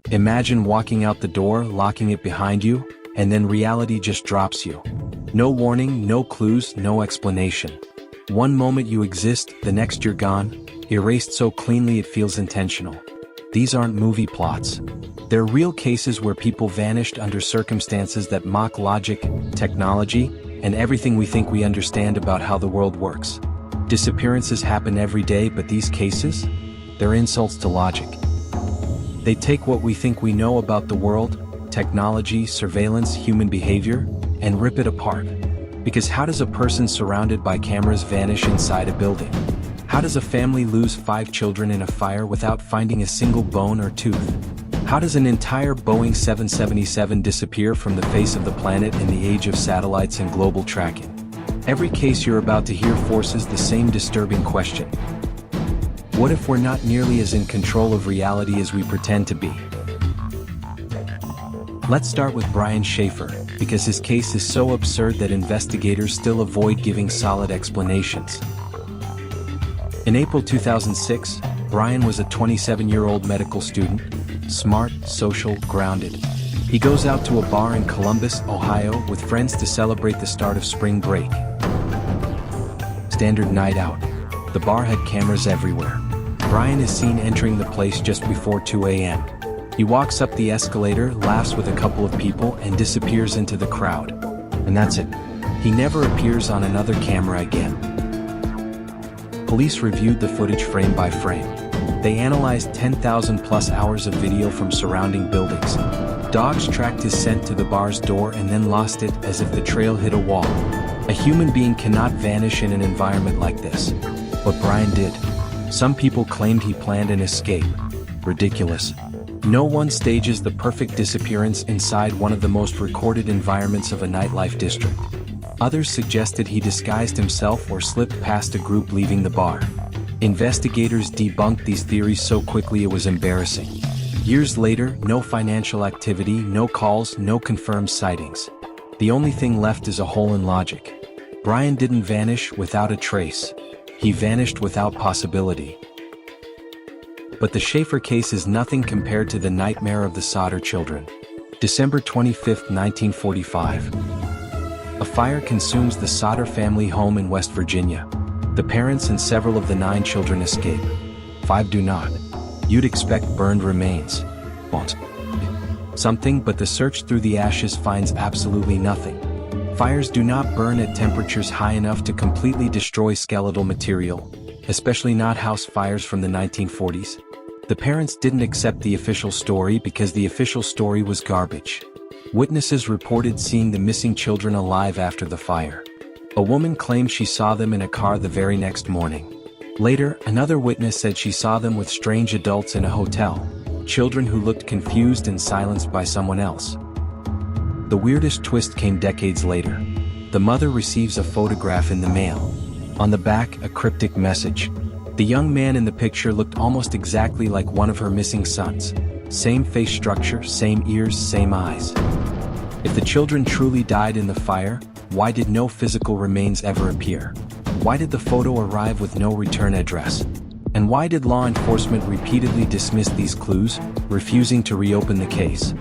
Imagine walking out the door, locking it behind you, and then reality just drops you. No warning, no clues, no explanation. One moment you exist, the next you're gone, erased so cleanly it feels intentional. These aren't movie plots. They're real cases where people vanished under circumstances that mock logic, technology, and everything we think we understand about how the world works. Disappearances happen every day, but these cases? They're insults to logic. They take what we think we know about the world, technology, surveillance, human behavior, and rip it apart. Because how does a person surrounded by cameras vanish inside a building? How does a family lose 5 children in a fire without finding a single bone or tooth? How does an entire Boeing 777 disappear from the face of the planet in the age of satellites and global tracking? Every case you're about to hear forces the same disturbing question. What if we're not nearly as in control of reality as we pretend to be? Let's start with Brian Schaefer, because his case is so absurd that investigators still avoid giving solid explanations. In April 2006, Brian was a 27-year-old medical student, smart, social, grounded. He goes out to a bar in Columbus, Ohio, with friends to celebrate the start of spring break. Standard night out. The bar had cameras everywhere. Brian is seen entering the place just before 2 a.m. He walks up the escalator, laughs with a couple of people, and disappears into the crowd. And that's it. He never appears on another camera again. Police reviewed the footage frame by frame. They analyzed 10,000 plus hours of video from surrounding buildings. Dogs tracked his scent to the bar's door and then lost it as if the trail hit a wall. A human being cannot vanish in an environment like this. But Brian did. Some people claimed he planned an escape. Ridiculous. No one stages the perfect disappearance inside one of the most recorded environments of a nightlife district. Others suggested he disguised himself or slipped past a group leaving the bar. Investigators debunked these theories so quickly it was embarrassing. Years later, no financial activity, no calls, no confirmed sightings. The only thing left is a hole in logic. Brian didn't vanish without a trace. He vanished without possibility. But the Schaefer case is nothing compared to the nightmare of the Sodder children. December 25, 1945. A fire consumes the Sodder family home in West Virginia. The parents and several of the 9 children escape. 5 do not. You'd expect burned remains. Won't. Something, but the search through the ashes finds absolutely nothing. Fires do not burn at temperatures high enough to completely destroy skeletal material, especially not house fires from the 1940s. The parents didn't accept the official story because the official story was garbage. Witnesses reported seeing the missing children alive after the fire. A woman claimed she saw them in a car the very next morning. Later, another witness said she saw them with strange adults in a hotel, children who looked confused and silenced by someone else. The weirdest twist came decades later. The mother receives a photograph in the mail. On the back, a cryptic message. The young man in the picture looked almost exactly like one of her missing sons. Same face structure, same ears, same eyes. If the children truly died in the fire, why did no physical remains ever appear? Why did the photo arrive with no return address? And why did law enforcement repeatedly dismiss these clues, refusing to reopen the case?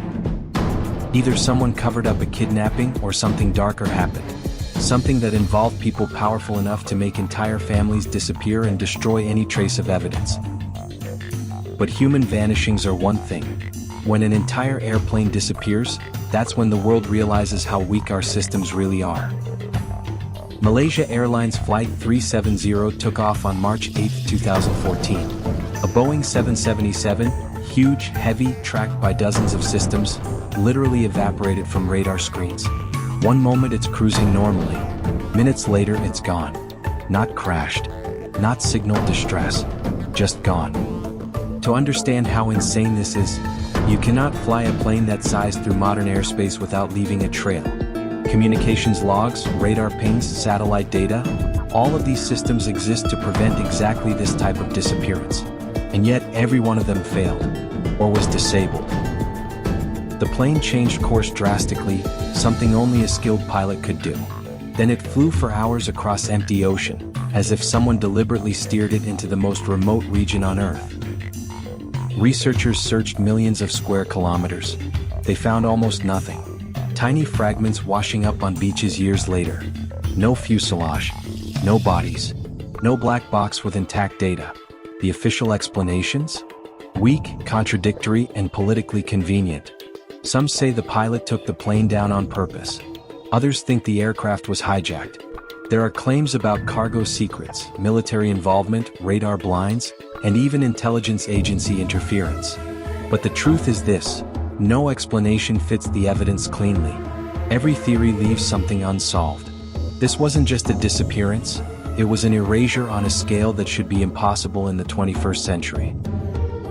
Either someone covered up a kidnapping or something darker happened. Something that involved people powerful enough to make entire families disappear and destroy any trace of evidence. But human vanishings are one thing. When an entire airplane disappears, that's when the world realizes how weak our systems really are. Malaysia Airlines Flight 370 took off on March 8, 2014. A Boeing 777, huge, heavy, tracked by dozens of systems, literally evaporated from radar screens. One moment it's cruising normally. Minutes later it's gone. Not crashed. Not signal distress. Just gone. To understand how insane this is, you cannot fly a plane that size through modern airspace without leaving a trail. Communications logs, radar pings, satellite data, all of these systems exist to prevent exactly this type of disappearance. And yet every one of them failed, or was disabled. The plane changed course drastically, something only a skilled pilot could do. Then it flew for hours across empty ocean, as if someone deliberately steered it into the most remote region on Earth. Researchers searched millions of square kilometers. They found almost nothing. Tiny fragments washing up on beaches years later. No fuselage. No bodies. No black box with intact data. The official explanations? Weak, contradictory, and politically convenient. Some say the pilot took the plane down on purpose. Others think the aircraft was hijacked. There are claims about cargo secrets, military involvement, radar blinds, and even intelligence agency interference. But the truth is this: no explanation fits the evidence cleanly. Every theory leaves something unsolved. This wasn't just a disappearance, it was an erasure on a scale that should be impossible in the 21st century.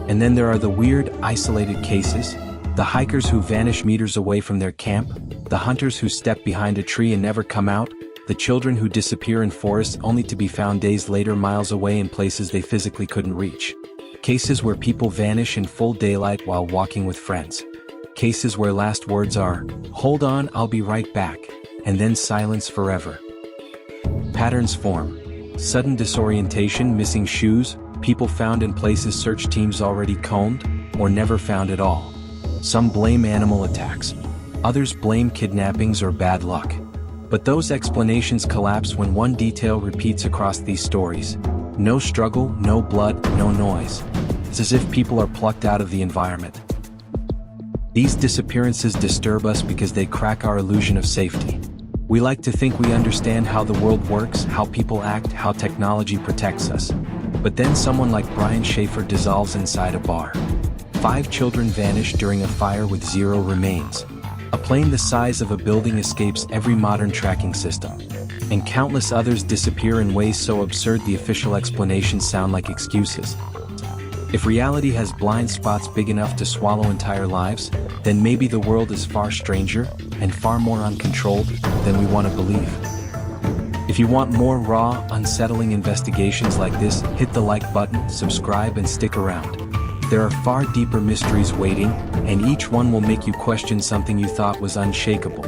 And then there are the weird, isolated cases, the hikers who vanish meters away from their camp, the hunters who step behind a tree and never come out, the children who disappear in forests only to be found days later miles away in places they physically couldn't reach. Cases where people vanish in full daylight while walking with friends. Cases where last words are, "Hold on, I'll be right back," and then silence forever. Patterns form. Sudden disorientation, missing shoes, people found in places search teams already combed, or never found at all. Some blame animal attacks. Others blame kidnappings or bad luck. But those explanations collapse when one detail repeats across these stories. No struggle, no blood, no noise. It's as if people are plucked out of the environment. These disappearances disturb us because they crack our illusion of safety. We like to think we understand how the world works, how people act, how technology protects us. But then someone like Brian Schaefer dissolves inside a bar. 5 children vanish during a fire with 0 remains. A plane the size of a building escapes every modern tracking system. And countless others disappear in ways so absurd the official explanations sound like excuses. If reality has blind spots big enough to swallow entire lives, then maybe the world is far stranger and far more uncontrolled than we want to believe. If you want more raw, unsettling investigations like this, hit the like button, subscribe, and stick around. There are far deeper mysteries waiting, and each one will make you question something you thought was unshakable.